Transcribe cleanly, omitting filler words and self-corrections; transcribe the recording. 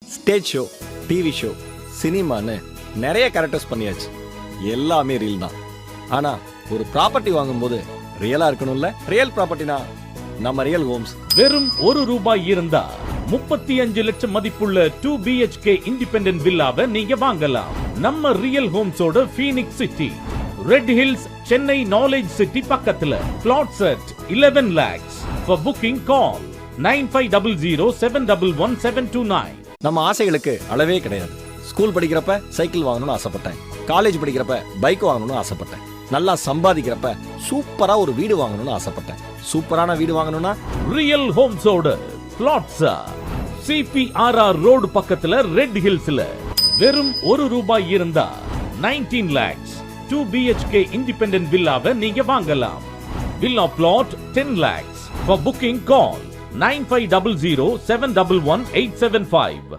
Stage show, TV show, சினிமான்னு நிறைய characters பண்ணியாச்சு. எல்லாமே ரீல் தான். ஆனா ஒரு ப்ராப்பர்ட்டி வாங்கும்போது ரியலா இருக்கணும்ல. ரியல் ப்ராப்பர்ட்டினா நம்ம ரியல் ஹோம்ஸ். வெறும் ₹1 இருந்தா 35 லட்சம் மதிப்புள்ள 2 BHK இண்டிபெண்டன்ட் வில்லாவை நீங்க வாங்கலாம். நம்ம ரியல் ஹோம்ஸோட Phoenix city, Red Hills, Chennai knowledge city பக்கத்துல. Flats at 11 lakhs. For booking call 9500711729. நம்ம ஆசைகளுக்கு அளவே கிடையாது. ஸ்கூல் படிக்கிறப்ப சைக்கிள் வாங்கணும்னு ஆசைப்பட்டேன். காலேஜ் படிக்கிறப்ப பைக் வாங்கணும்னு ஆசைப்பட்டேன். நல்லா சம்பாதிக்கிறப்ப சூப்பரா ஒரு வீடு வாங்கணும்னு ஆசைப்பட்டேன். சூப்பரான வீடு வாங்கணும்னா ரியல் ஹோம்ஸோட பிளாட்ஸா CPRR ரோடு பக்கத்துல ரெட் ஹில்ஸ்ல. வெறும் ₹1 இருந்தா 19 lakhs 2 BHK இண்டிபெண்டன்ட் வில்லாவை நீங்க வாங்கலாம். Villa plot 10 lakhs. For booking call 9500711875.